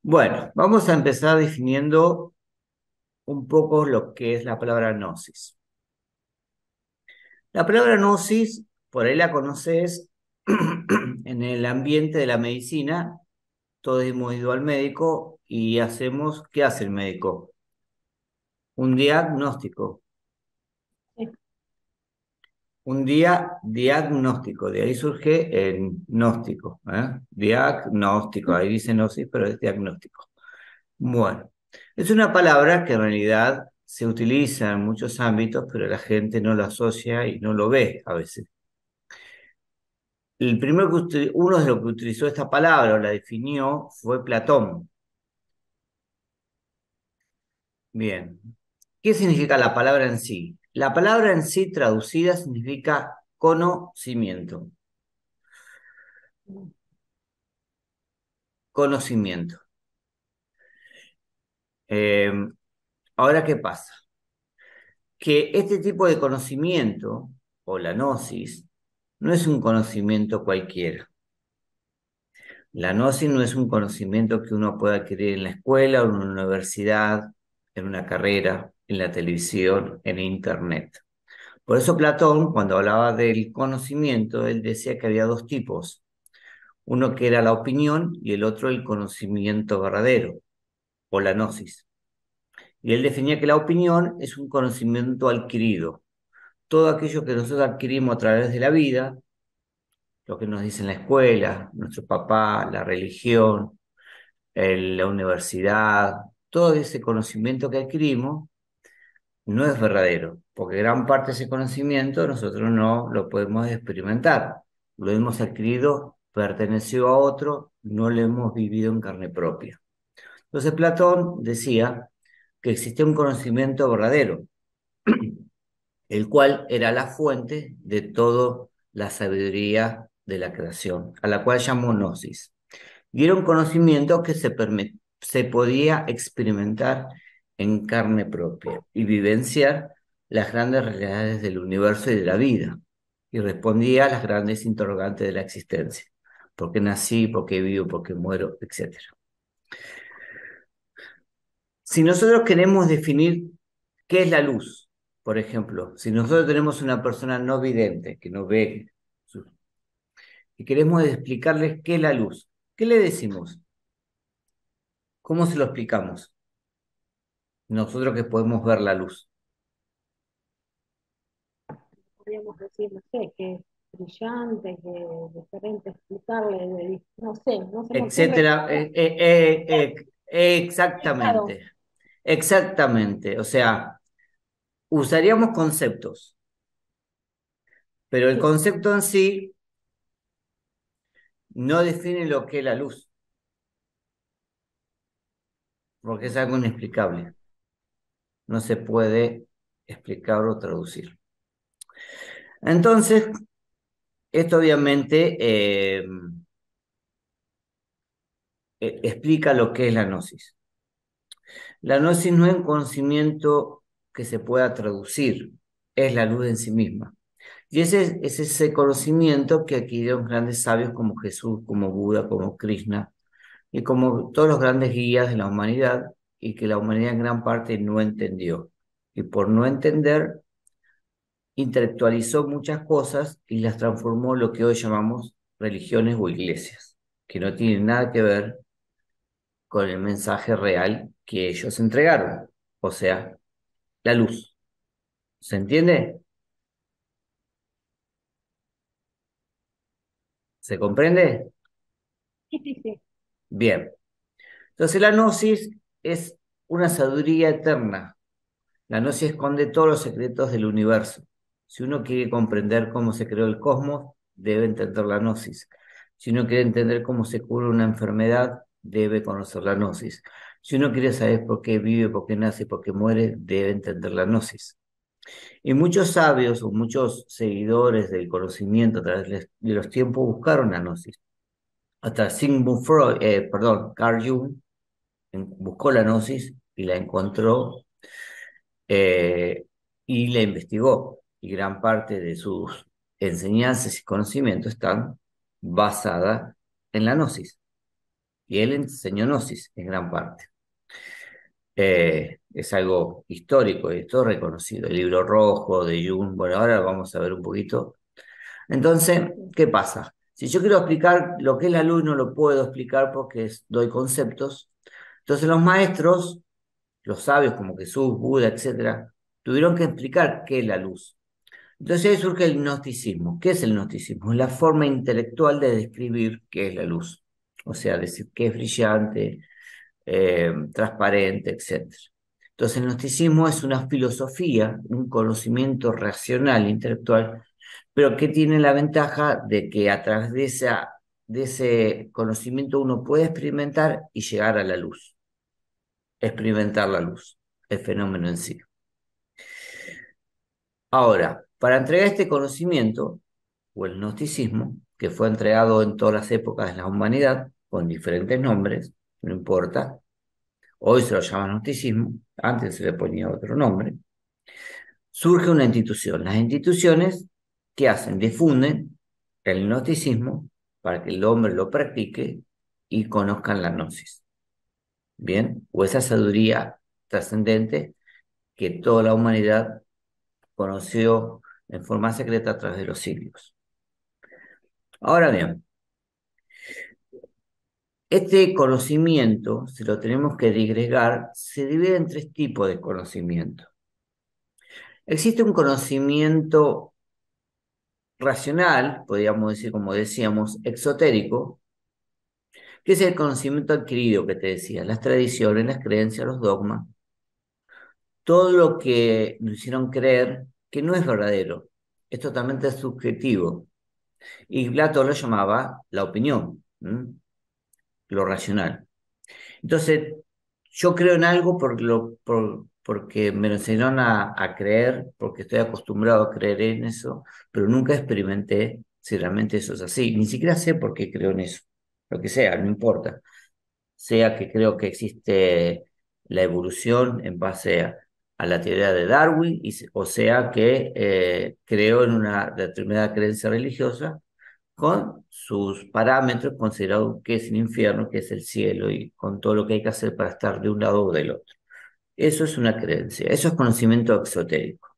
Bueno, vamos a empezar definiendo un poco lo que es la palabra gnosis. La palabra gnosis, por ahí la conoces en el ambiente de la medicina. Todos hemos ido al médico y ¿qué hace el médico? Un diagnóstico. Sí, Diagnóstico, de ahí surge el gnóstico, ¿eh? Diagnóstico, ahí dice gnosis, pero es diagnóstico. Bueno, es una palabra que en realidad se utiliza en muchos ámbitos, pero la gente no lo asocia y no lo ve a veces. Uno de los que utilizó esta palabra o la definió fue Platón. Bien, ¿qué significa la palabra en sí? La palabra en sí traducida significa conocimiento. Conocimiento. Eh, Ahora, ¿qué pasa? Que este tipo de conocimiento, o la gnosis, no es un conocimiento cualquiera. La gnosis no es un conocimiento que uno pueda adquirir en la escuela o en una universidad, en una carrera, en la televisión, en internet. Por eso Platón, cuando hablaba del conocimiento, él decía que había dos tipos, uno que era la opinión y el otro el conocimiento verdadero, o la gnosis. Y él definía que la opinión es un conocimiento adquirido. Todo aquello que nosotros adquirimos a través de la vida, lo que nos dice en la escuela, nuestro papá, la religión, la universidad, todo ese conocimiento que adquirimos no es verdadero, porque gran parte de ese conocimiento nosotros no lo podemos experimentar. Lo hemos adquirido, perteneció a otro, no lo hemos vivido en carne propia. Entonces Platón decía que existía un conocimiento verdadero, el cual era la fuente de toda la sabiduría de la creación, a la cual llamó gnosis. Y era un conocimiento que se podía experimentar en carne propia y vivenciar las grandes realidades del universo y de la vida. Y respondía a las grandes interrogantes de la existencia. ¿Por qué nací? ¿Por qué vivo? ¿Por qué muero? Etcétera. Si nosotros queremos definir qué es la luz, por ejemplo, si nosotros tenemos una persona no vidente que no ve y queremos explicarles qué es la luz, ¿qué le decimos? ¿Cómo se lo explicamos? Nosotros que podemos ver la luz, podríamos decir, no sé, que es brillante, que es diferente, explicarle, no se me ocurre etcétera. explicado. Exactamente, exactamente. O sea, usaríamos conceptos, pero el Sí, concepto en sí no define lo que es la luz, porque es algo inexplicable. No se puede explicar o traducir. Entonces, esto obviamente explica lo que es la gnosis. La gnosis no es un conocimiento que se pueda traducir, es la luz en sí misma. Y ese es ese conocimiento que adquirieron grandes sabios como Jesús, como Buda, como Krishna, y como todos los grandes guías de la humanidad, y que la humanidad en gran parte no entendió. Y por no entender, intelectualizó muchas cosas y las transformó en lo que hoy llamamos religiones o iglesias, que no tienen nada que ver con el mensaje real que ellos entregaron, o sea, la luz. ¿Se entiende? ¿Se comprende? sí, sí, sí. Bien. Entonces la gnosis es una sabiduría eterna. La gnosis esconde todos los secretos del universo. Si uno quiere comprender cómo se creó el cosmos, debe entender la gnosis. Si uno quiere entender cómo se cura una enfermedad, debe conocer la gnosis. Si uno quiere saber por qué vive, por qué nace, por qué muere, debe entender la gnosis. Y muchos sabios o muchos seguidores del conocimiento a través de los tiempos buscaron la gnosis. Hasta Sigmund Freud, perdón, Carl Jung buscó la gnosis y la encontró eh, y la investigó. Y gran parte de sus enseñanzas y conocimientos están basadas en la gnosis. y él enseñó gnosis en gran parte. Es algo histórico y es todo reconocido. El libro rojo de Jung, bueno, ahora vamos a ver un poquito. Entonces, ¿qué pasa? Si yo quiero explicar lo que es la luz, no lo puedo explicar porque doy conceptos. Entonces los maestros, los sabios como Jesús, Buda, etcétera, tuvieron que explicar qué es la luz. Entonces ahí surge el gnosticismo. ¿Qué es el gnosticismo? Es la forma intelectual de describir qué es la luz. O sea, decir que es brillante, transparente, etcétera. Entonces el gnosticismo es una filosofía, un conocimiento racional, intelectual, pero que tiene la ventaja de que a través de ese conocimiento uno puede experimentar y llegar a la luz, experimentar la luz, el fenómeno en sí. Ahora, para entregar este conocimiento, o el gnosticismo, que fue entregado en todas las épocas de la humanidad, con diferentes nombres, no importa, hoy se lo llama gnosticismo, antes se le ponía otro nombre, surge una institución. Las instituciones, ¿qué hacen? Difunden el gnosticismo para que el hombre lo practique y conozcan la gnosis. Bien, o esa sabiduría trascendente que toda la humanidad conoció en forma secreta a través de los siglos. Ahora bien, este conocimiento, si lo tenemos que digregar, se divide en tres tipos de conocimiento. Existe un conocimiento racional, podríamos decir, como decíamos, exotérico, que es el conocimiento adquirido que te decía, las tradiciones, las creencias, los dogmas, todo lo que nos hicieron creer que no es verdadero, es totalmente subjetivo. Y Platón lo llamaba la opinión, lo racional. Entonces, yo creo en algo porque me lo enseñaron a creer, porque estoy acostumbrado a creer en eso, pero nunca experimenté si realmente eso es así. Ni siquiera sé por qué creo en eso. Lo que sea, no importa. Sea que creo que existe la evolución en base a la teoría de Darwin, o sea que creo en una determinada creencia religiosa con sus parámetros, considerado que es el infierno, que es el cielo, y con todo lo que hay que hacer para estar de un lado o del otro. Eso es una creencia, eso es conocimiento exotérico,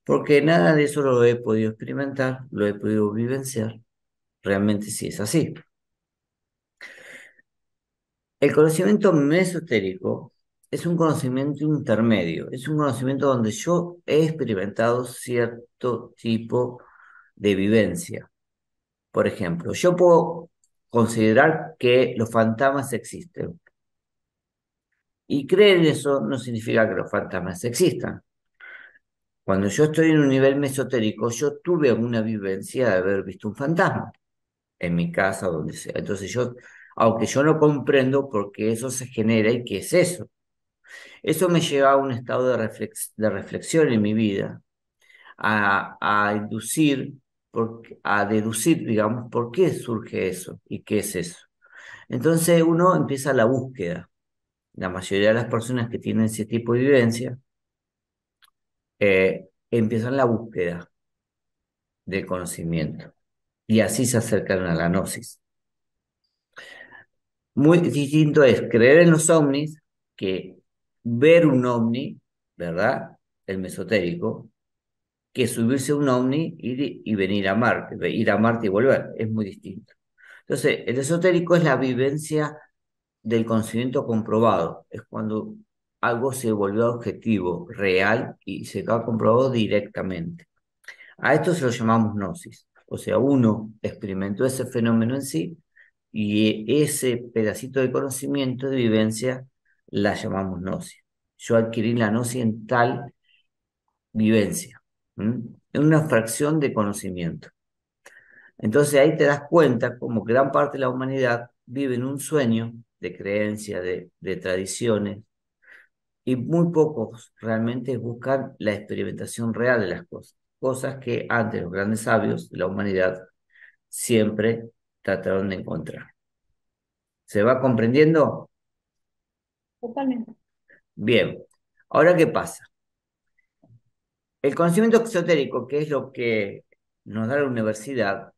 porque nada de eso lo he podido experimentar, lo he podido vivenciar, realmente sí es así. El conocimiento mesotérico es un conocimiento intermedio, es un conocimiento donde yo he experimentado cierto tipo de vivencia. Por ejemplo, yo puedo considerar que los fantasmas existen. Y creer en eso no significa que los fantasmas existan. Cuando yo estoy en un nivel mesotérico, yo tuve alguna vivencia de haber visto un fantasma en mi casa o donde sea. Entonces yo, aunque yo no comprendo por qué eso se genera y qué es eso me lleva a un estado de reflexión en mi vida, a inducir, a deducir, digamos, por qué surge eso y qué es eso. Entonces uno empieza la búsqueda. La mayoría de las personas que tienen ese tipo de vivencia empiezan la búsqueda del conocimiento y así se acercan a la gnosis. Muy distinto es creer en los ovnis que ver un ovni, ¿verdad? El mesotérico, que subirse a un ovni y venir a Marte, ir a Marte y volver. Es muy distinto. Entonces, el esotérico es la vivencia del conocimiento comprobado. Es cuando algo se volvió objetivo, real y se ha comprobado directamente. A esto se lo llamamos gnosis. O sea, uno experimentó ese fenómeno en sí y ese pedacito de conocimiento, de vivencia, la llamamos gnosis. Yo adquirí la gnosis en tal vivencia, en una fracción de conocimiento. Entonces ahí te das cuenta como gran parte de la humanidad vive en un sueño de creencia, de tradiciones, y muy pocos realmente buscan la experimentación real de las cosas, cosas que antes los grandes sabios de la humanidad siempre trataron de encontrar. ¿Se va comprendiendo? Totalmente. Bien. Ahora, ¿qué pasa? El conocimiento exotérico, que es lo que nos da la universidad,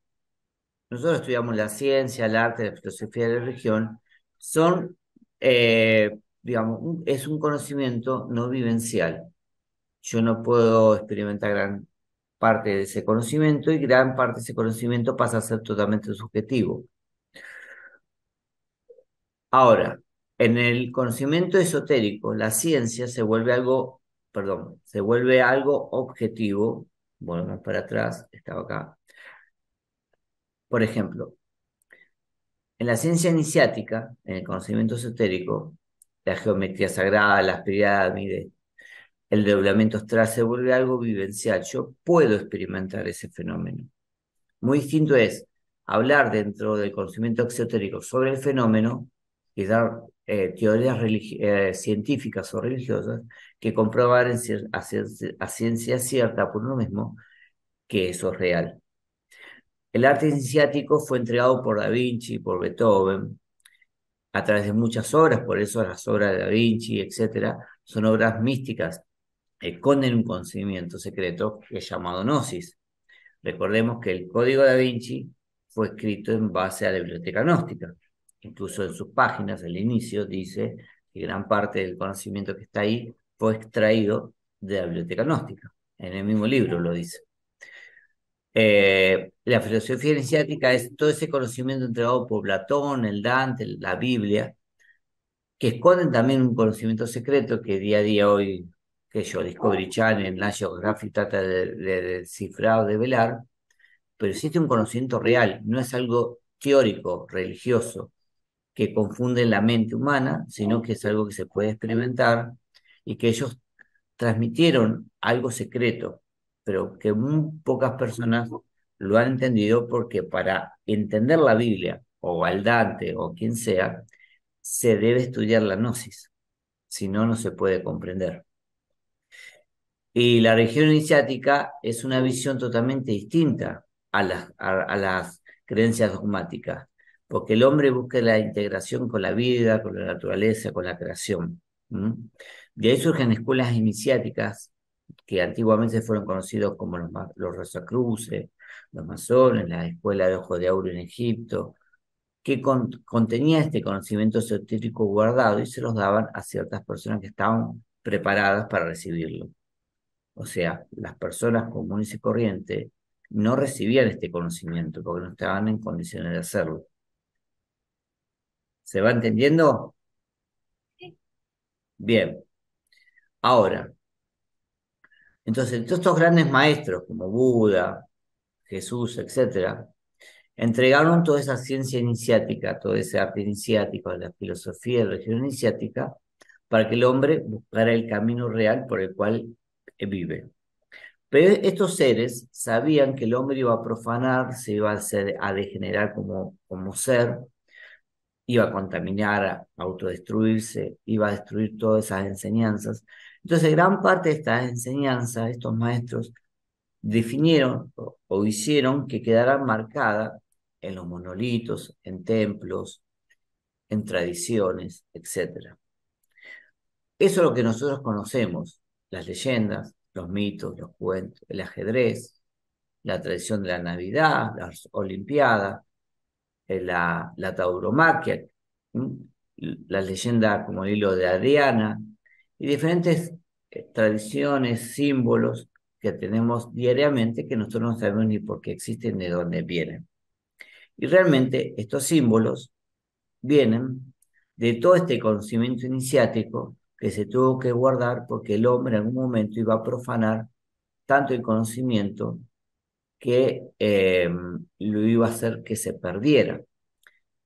nosotros estudiamos la ciencia, el arte, la filosofía de la religión, son, digamos, es un conocimiento no vivencial. Yo no puedo experimentar gran parte de ese conocimiento y gran parte de ese conocimiento pasa a ser totalmente subjetivo. Ahora, en el conocimiento esotérico, la ciencia se vuelve algo, perdón, se vuelve algo objetivo. Volvemos para atrás, estaba acá. Por ejemplo, en la ciencia iniciática, en el conocimiento esotérico, la geometría sagrada, las pirámides, el desdoblamiento astral se vuelve algo vivencial. Yo puedo experimentar ese fenómeno. Muy distinto es hablar dentro del conocimiento esotérico sobre el fenómeno y dar teorías científicas o religiosas que comprobar a ciencia cierta por uno mismo que eso es real. El arte iniciático fue entregado por Da Vinci, por Beethoven, a través de muchas obras, por eso las obras de Da Vinci, etcétera, son obras místicas, esconden un conocimiento secreto que es llamado gnosis. Recordemos que el Código Da Vinci fue escrito en base a la biblioteca gnóstica. Incluso en sus páginas, al inicio, dice que gran parte del conocimiento que está ahí fue extraído de la biblioteca gnóstica. En el mismo libro lo dice. La filosofía iniciática es todo ese conocimiento entregado por Platón, el Dante, la Biblia, que esconden también un conocimiento secreto que día a día hoy, que yo, Discovery Channel, National Geographic trata de descifrar o de velar, pero existe un conocimiento real, no es algo teórico, religioso, que confunde la mente humana, sino que es algo que se puede experimentar y que ellos transmitieron algo secreto, pero que muy pocas personas lo han entendido porque para entender la Biblia o al Dante o quien sea, se debe estudiar la gnosis, si no, no se puede comprender. Y la religión iniciática es una visión totalmente distinta a las creencias dogmáticas, porque el hombre busca la integración con la vida, con la naturaleza, con la creación. ¿Mm? De ahí surgen escuelas iniciáticas que antiguamente fueron conocidos como los Rosacruces, los masones, la escuela de Ojo de Auro en Egipto, que contenía este conocimiento esotérico guardado y se los daban a ciertas personas que estaban preparadas para recibirlo. O sea, las personas comunes y corrientes no recibían este conocimiento porque no estaban en condiciones de hacerlo. ¿Se va entendiendo? Bien. Ahora, entonces, todos estos grandes maestros como Buda, Jesús, etcétera, entregaron toda esa ciencia iniciática, todo ese arte iniciático, la filosofía de la religión iniciática, para que el hombre buscara el camino real por el cual vive. Pero estos seres sabían que el hombre iba a profanar, se iba a degenerar como ser, iba a contaminar, a autodestruirse, iba a destruir todas esas enseñanzas. Entonces, gran parte de estas enseñanzas, estos maestros definieron o hicieron que quedaran marcadas en los monolitos, en templos, en tradiciones, etc. Eso es lo que nosotros conocemos, las leyendas, los mitos, los cuentos, el ajedrez, la tradición de la Navidad, las Olimpiadas, la tauromaquia, la leyenda como el hilo de Adriana, y diferentes tradiciones, símbolos que tenemos diariamente que nosotros no sabemos ni por qué existen ni de dónde vienen. Y realmente estos símbolos vienen de todo este conocimiento iniciático que se tuvo que guardar porque el hombre en algún momento iba a profanar tanto el conocimiento que lo iba a hacer que se perdiera.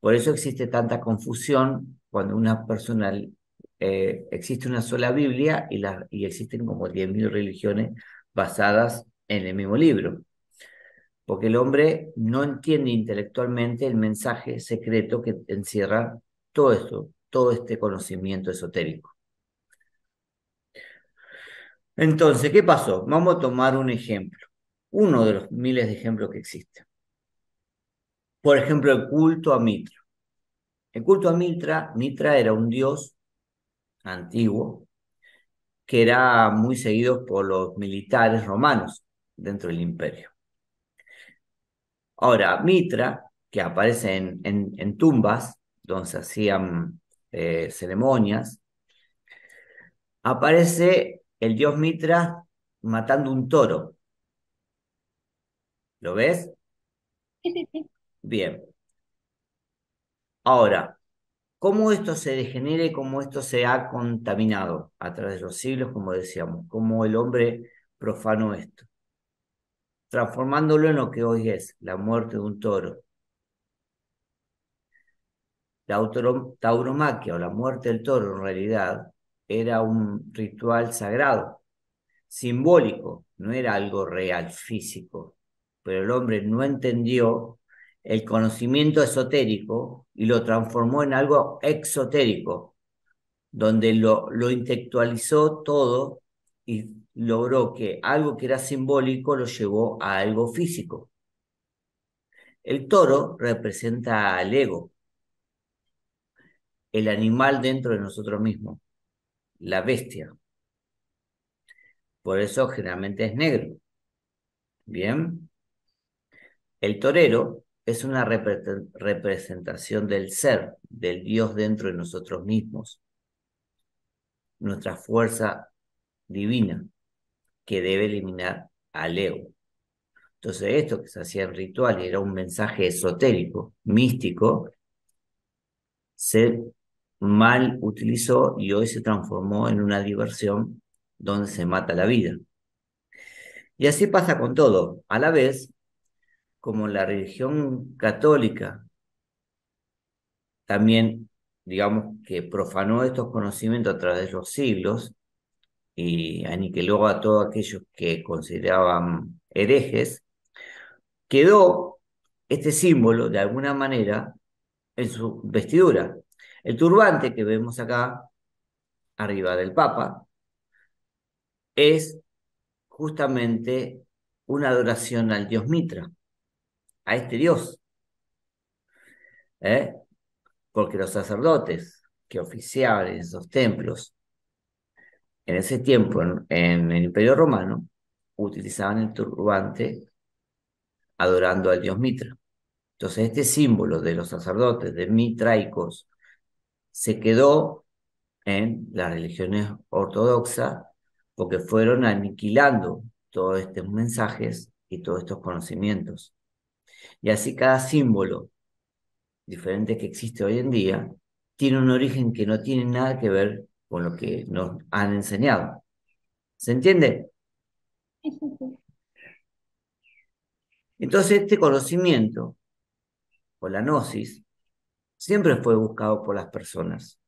Por eso existe tanta confusión cuando una persona, existe una sola Biblia y existen como 10.000 religiones basadas en el mismo libro, porque el hombre no entiende intelectualmente el mensaje secreto que encierra todo esto, todo este conocimiento esotérico. Entonces, ¿qué pasó? Vamos a tomar un ejemplo, uno de los miles de ejemplos que existen. Por ejemplo, el culto a Mitra. El culto a Mitra era un dios antiguo que era muy seguido por los militares romanos dentro del imperio. Ahora, Mitra, que aparece en tumbas, donde se hacían ceremonias, aparece el dios Mitra matando un toro. ¿Lo ves? Sí, sí, sí. Bien. Ahora, ¿cómo esto se degenera y cómo esto se ha contaminado a través de los siglos, como decíamos? ¿Cómo el hombre profanó esto? Transformándolo en lo que hoy es la muerte de un toro. La tauromaquia o la muerte del toro en realidad era un ritual sagrado, simbólico, no era algo real, físico. Pero el hombre no entendió el conocimiento esotérico y lo transformó en algo exotérico, donde lo intelectualizó todo y logró que algo que era simbólico lo llevó a algo físico. El toro representa al ego, el animal dentro de nosotros mismos, la bestia. Por eso generalmente es negro. Bien, el torero es una representación del ser, del Dios dentro de nosotros mismos, nuestra fuerza divina que debe eliminar al ego. Entonces esto que se hacía en ritual y era un mensaje esotérico, místico, se mal utilizó y hoy se transformó en una diversión donde se mata la vida. Y así pasa con todo. A la vez, como la religión católica también, digamos, que profanó estos conocimientos a través de los siglos y aniquiló a todos aquellos que consideraban herejes, quedó este símbolo de alguna manera en su vestidura. El turbante que vemos acá, arriba del Papa, es justamente una adoración al dios Mitra, a este dios, ¿eh? Porque los sacerdotes que oficiaban en esos templos en ese tiempo, en el Imperio Romano, utilizaban el turbante adorando al dios Mitra. Entonces, este símbolo de los sacerdotes de mitraicos se quedó en las religiones ortodoxas porque fueron aniquilando todos estos mensajes y todos estos conocimientos. Y así cada símbolo diferente que existe hoy en día tiene un origen que no tiene nada que ver con lo que nos han enseñado. ¿Se entiende? Sí, sí, sí. Entonces, este conocimiento o la gnosis siempre fue buscado por las personas.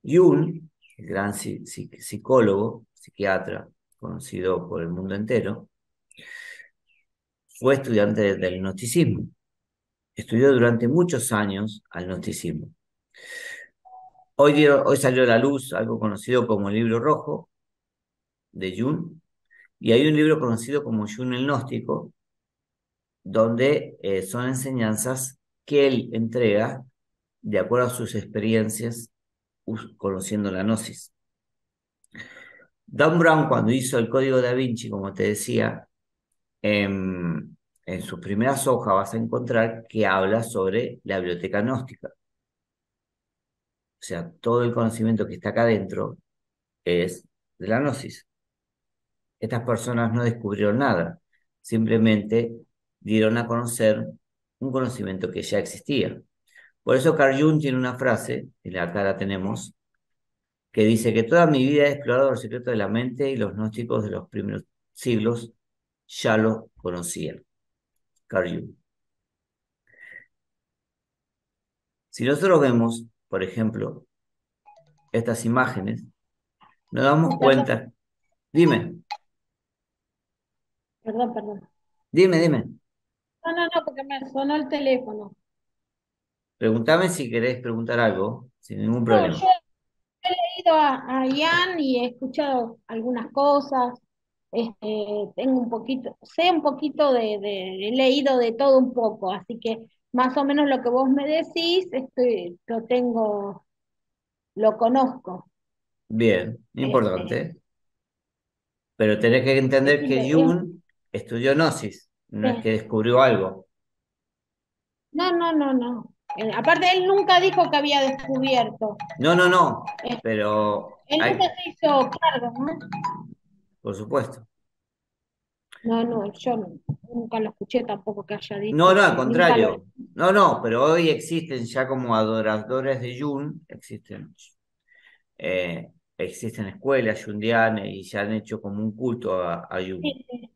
Jung, el gran psicólogo, psiquiatra, conocido por el mundo entero, fue estudiante del gnosticismo. Estudió durante muchos años al gnosticismo. Hoy salió a la luz algo conocido como el Libro Rojo de Jung, y hay un libro conocido como Jung el Gnóstico, donde son enseñanzas que él entrega de acuerdo a sus experiencias conociendo la gnosis. Dan Brown, cuando hizo el Código Da Vinci, como te decía, en sus primeras hojas vas a encontrar que habla sobre la biblioteca gnóstica. O sea, todo el conocimiento que está acá adentro es de la gnosis. Estas personas no descubrieron nada, simplemente dieron a conocer un conocimiento que ya existía. Por eso Carl Jung tiene una frase, y acá la tenemos, que dice que toda mi vida he explorado los secretos de la mente y los gnósticos de los primeros siglos ya lo conocían. Carl Jung. Si nosotros vemos, por ejemplo, estas imágenes, nos damos Perdón, cuenta. Dime, perdón, perdón. dime. No, no, no, porque me sonó el teléfono. Pregúntame si querés preguntar algo, sin ningún No, problema. yo he ido a Ian y he escuchado algunas cosas. Tengo un poquito, sé un poquito he leído de todo un poco, así que más o menos lo que vos me decís, lo tengo, lo conozco. Bien, Este, importante. Pero tenés que entender que decime, Jung estudió gnosis, no es eh, que descubrió algo. no, no, no, no. Aparte, él nunca dijo que había descubierto. No, no, no, Eh, pero Él nunca hay, se hizo cargo, ¿no? por supuesto. No, no, yo nunca lo escuché tampoco que haya No, dicho no, al que nunca lo... contrario. No, no, pero hoy existen ya como adoradores de Jung, existen escuelas junguianas y se han hecho como un culto a Jung. Sí, sí,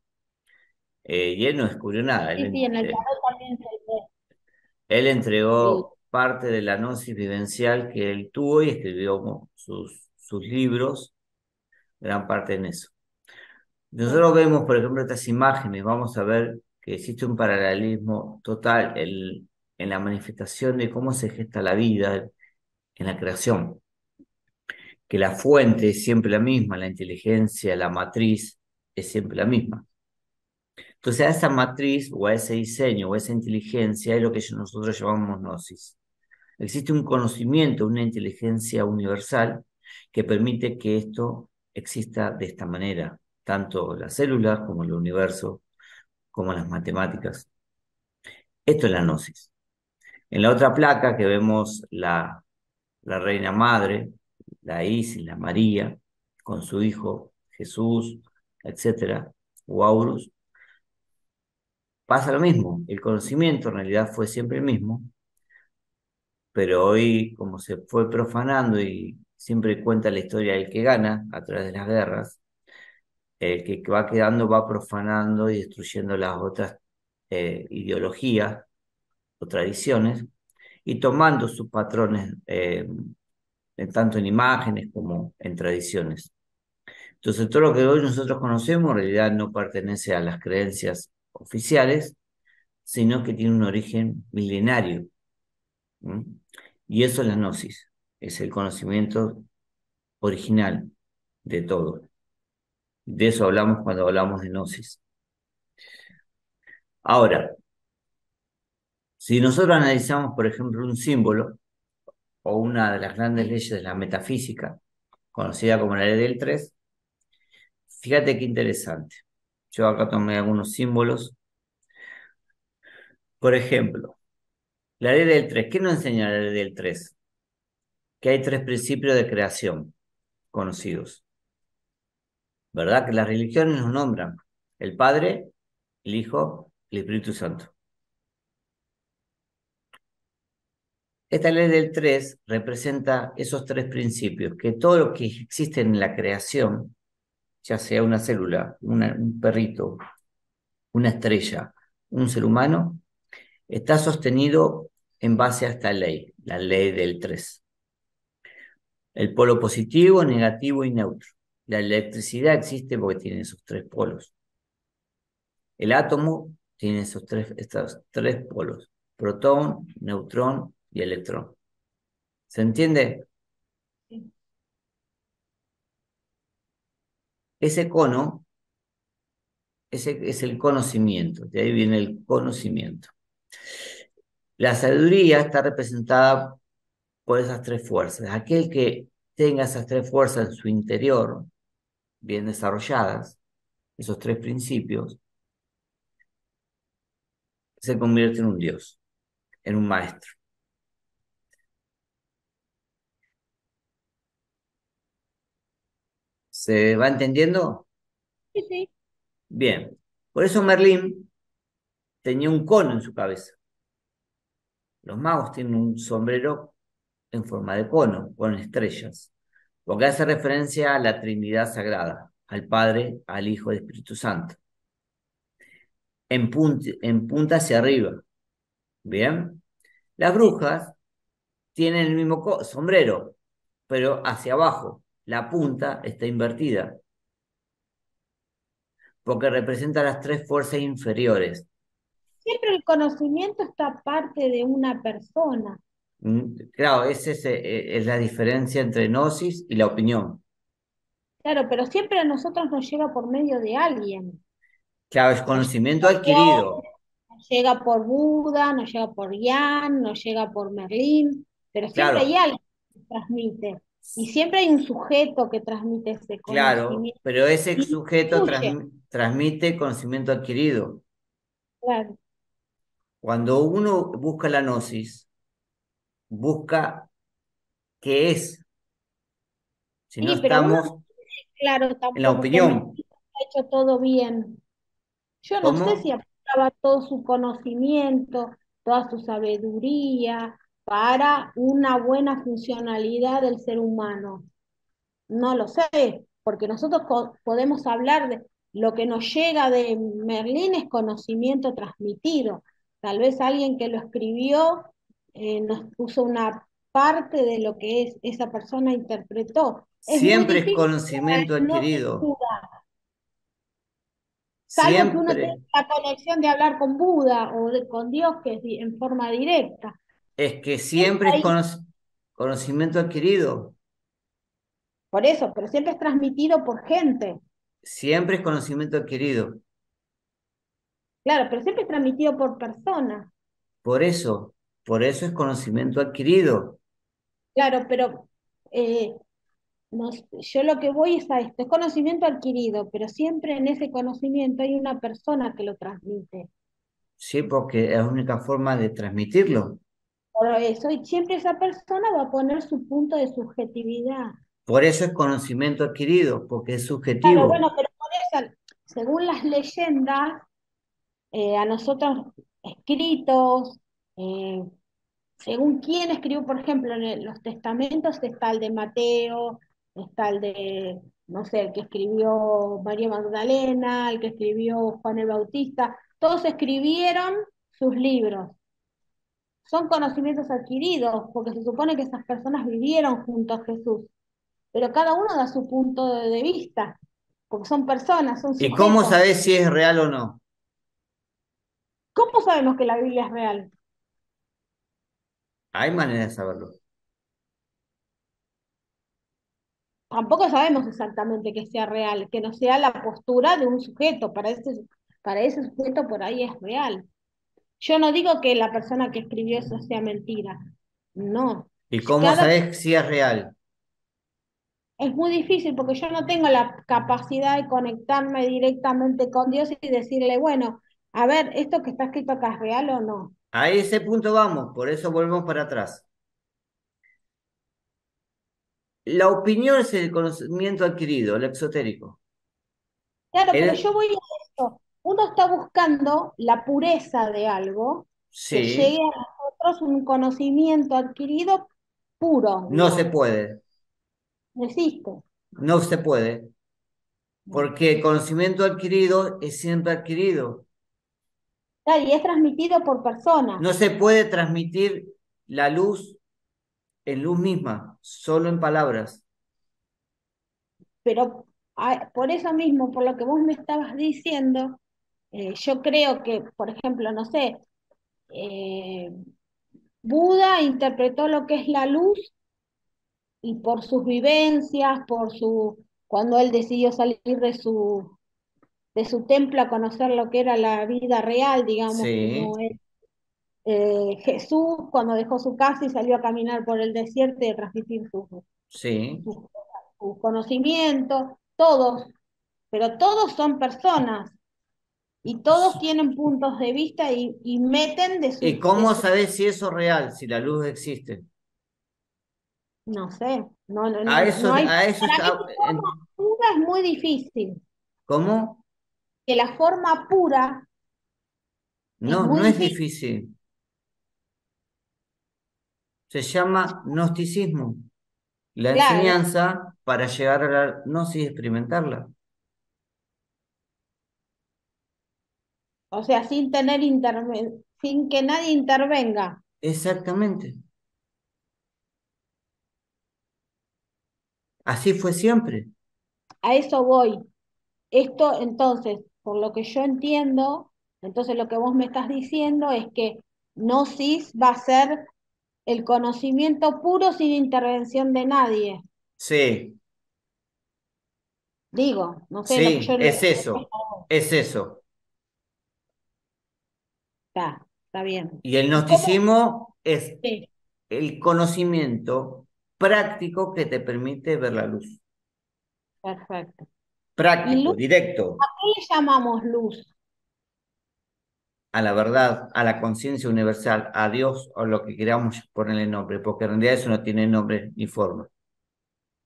Y él no descubrió nada, sí, sí, en el tarot también se ve. él Sí, entregó parte de la gnosis vivencial que él tuvo y escribió sus libros, gran parte en eso. sí, Nosotros vemos, por ejemplo, estas imágenes, vamos a ver que existe un paralelismo total en la manifestación de cómo se gesta la vida en la creación, que la fuente es siempre la misma, la inteligencia, la matriz es siempre la misma. Entonces, a esa matriz o a ese diseño o a esa inteligencia es lo que nosotros llamamos gnosis. Existe un conocimiento, una inteligencia universal que permite que esto exista de esta manera, tanto las células como el universo, como las matemáticas. Esto es la gnosis. En la otra placa que vemos la Reina Madre, la Isis, la María, con su hijo Jesús, etcétera, o Aurus, pasa lo mismo. El conocimiento en realidad fue siempre el mismo, pero hoy, como se fue profanando y siempre cuenta la historia del que gana a través de las guerras, el que va quedando va profanando y destruyendo las otras ideologías o tradiciones y tomando sus patrones tanto en imágenes como en tradiciones. Entonces, todo lo que hoy nosotros conocemos en realidad no pertenece a las creencias oficiales, sino que tiene un origen milenario. ¿M? Y eso es la gnosis, es el conocimiento original de todo. De eso hablamos cuando hablamos de gnosis. Ahora, si nosotros analizamos, por ejemplo, un símbolo o una de las grandes leyes de la metafísica, conocida como la ley del 3, fíjate qué interesante. Yo acá tomé algunos símbolos. Por ejemplo, la ley del 3. ¿Qué nos enseña la ley del 3? Que hay tres principios de creación conocidos, ¿verdad? Que las religiones nos nombran: el Padre, el Hijo, el Espíritu Santo. Esta ley del 3 representa esos tres principios, que todo lo que existe en la creación, ya sea una célula, un perrito, una estrella, un ser humano, está sostenido en base a esta ley, la ley del 3. El polo positivo, negativo y neutro. La electricidad existe porque tiene esos tres polos. El átomo tiene estos tres polos: protón, neutrón y electrón. ¿Se entiende? sí. Ese cono, ese es el conocimiento, de ahí viene el conocimiento. La sabiduría está representada por esas tres fuerzas. Aquel que tenga esas tres fuerzas en su interior, bien desarrolladas, esos tres principios, se convierte en un dios, en un maestro. ¿Se va entendiendo? Sí, sí. Bien. Por eso Merlín tenía un cono en su cabeza. Los magos tienen un sombrero en forma de cono, con estrellas, porque hace referencia a la Trinidad Sagrada, al Padre, al Hijo y al Espíritu Santo, en punta hacia arriba. Bien. Las Sí. brujas tienen el mismo sombrero, pero hacia abajo. La punta está invertida, porque representa las tres fuerzas inferiores. Siempre el conocimiento está parte de una persona. Claro, es la diferencia entre gnosis y la opinión. Claro, pero siempre a nosotros nos llega por medio de alguien. Claro, es Nos llega conocimiento por adquirido. Dios, nos llega por Buda, nos llega por Yan, nos llega por Merlín, pero siempre hay Claro, alguien que transmite. Y siempre hay un sujeto que transmite ese claro, conocimiento pero ese y sujeto fluye. transmite conocimiento adquirido. Claro, Cuando uno busca la gnosis, busca qué es, si no Sí, pero uno no estamos tiene claro en la tampoco que opinión. Merlín ha hecho todo bien. Yo no sé si ¿Cómo? aplicaba todo su conocimiento, toda su sabiduría para una buena funcionalidad del ser humano. No lo sé, porque nosotros podemos hablar de lo que nos llega de Merlín es conocimiento transmitido. Tal vez alguien que lo escribió nos puso una parte de lo que esa persona interpretó. Es muy Siempre es difícil para conocimiento el no sin adquirido. duda, salvo que uno tenga Siempre la conexión de hablar con Buda o con Dios, que es en forma directa. es que Siempre siempre es hay, conocimiento adquirido. por eso, pero siempre es transmitido por gente. Siempre es conocimiento adquirido. Claro, pero siempre es transmitido por personas. Por eso, por eso es conocimiento adquirido. Claro, pero eh, yo lo que voy es a esto, es conocimiento adquirido, pero siempre en ese conocimiento hay una persona que lo transmite. Sí, porque es la única forma de transmitirlo. Por eso, y siempre esa persona va a poner su punto de subjetividad. Por eso es conocimiento adquirido, porque es Claro, bueno, subjetivo. pero por eso, según las leyendas, a nosotros escritos, eh, según quién escribió, por ejemplo, en los testamentos está el de Mateo, está el de, no sé, el que escribió María Magdalena, el que escribió Juan el Bautista, todos escribieron sus libros. Son conocimientos adquiridos, porque se supone que esas personas vivieron junto a Jesús, pero cada uno da su punto de vista, porque son personas, son ¿Y cómo sujetos. sabés si es real o no? ¿Cómo sabemos que la Biblia es real? Hay manera de saberlo. Tampoco sabemos exactamente que sea real, que no sea la postura de un sujeto, para ese sujeto por ahí es real. Yo no digo que la persona que escribió eso sea mentira, no. ¿Y cómo Cada, sabés si es real? es muy difícil porque yo no tengo la capacidad de conectarme directamente con Dios y decirle, bueno, a ver, esto que está escrito acá es real o no. A ese punto vamos, por eso volvemos para atrás. La opinión es el conocimiento adquirido, el exotérico. Claro, pero yo El, voy a esto. Uno está buscando la pureza de algo que llegue sí, a nosotros un conocimiento adquirido puro, no se digamos. puede, No existe. no se puede, No. porque el conocimiento adquirido es siempre adquirido. Claro, y es transmitido por personas, No se puede transmitir la luz en luz misma, solo en palabras. pero por eso mismo, por lo que vos me estabas diciendo, yo creo que, por ejemplo, no sé, eh, Buda interpretó lo que es la luz y por sus vivencias, cuando él decidió salir de su templo a conocer lo que era la vida real, digamos, Sí, como es Jesús cuando dejó su casa y salió a caminar por el desierto y a transmitir sí. su, su conocimiento, todos, pero todos son personas y todos tienen puntos de vista y meten ¿Y de cómo su, sabés si eso es real, si la luz existe? no sé, no hay, A eso para mí está. la forma pura es muy difícil, ¿Cómo? que la forma pura es No, muy no es difícil, difícil. Se llama gnosticismo. La claro, enseñanza para llegar a la gnosis y experimentarla. o sea, sin que nadie intervenga. Exactamente. Así fue siempre. A eso voy. Esto, entonces, por lo que yo entiendo, entonces lo que vos me estás diciendo es que Gnosis va a ser el conocimiento puro sin intervención de nadie. Sí, Digo, no sé, lo que sí, yo es eso. Es eso. está bien. Y el ¿Y cómo? gnosticismo es Sí, el conocimiento práctico que te permite ver la luz. perfecto. ¿Y Práctico, luz? directo. ¿A qué le llamamos luz? a la verdad, a la conciencia universal, a Dios o lo que queramos ponerle nombre, porque en realidad eso no tiene nombre ni forma,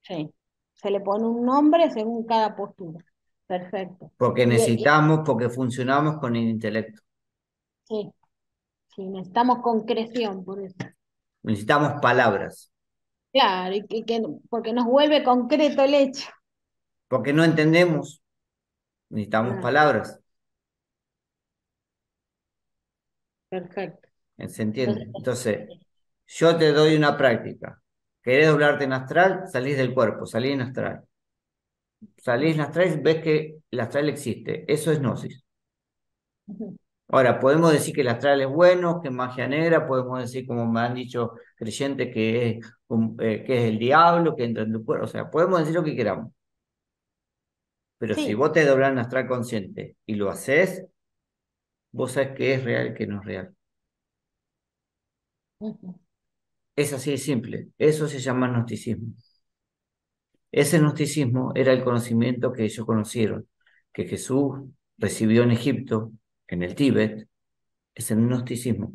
Sí. Se le pone un nombre según cada postura. Perfecto. porque Y necesitamos, porque funcionamos con el intelecto, sí, sí, necesitamos concreción por eso. necesitamos palabras, Claro, porque nos vuelve concreto el hecho. porque no entendemos, necesitamos Ah, palabras, perfecto. ¿se Entonces, entiende? Entonces, yo te doy una práctica, querés doblarte en astral, salís del cuerpo, salís en astral. Salís en astral, ves que el astral existe, eso es gnosis. ujú, Ahora, podemos decir que el astral es bueno, que es magia negra, podemos decir, como me han dicho creyentes, que es el diablo, que entra en tu cuerpo, o sea, podemos decir lo que queramos, pero si sí, vos te doblás en astral consciente y lo haces, vos sabés que es real y que no es real. ujú, Es así de simple, eso se llama gnosticismo. Ese gnosticismo era el conocimiento que ellos conocieron, que Jesús recibió en Egipto, en el Tíbet, es el gnosticismo.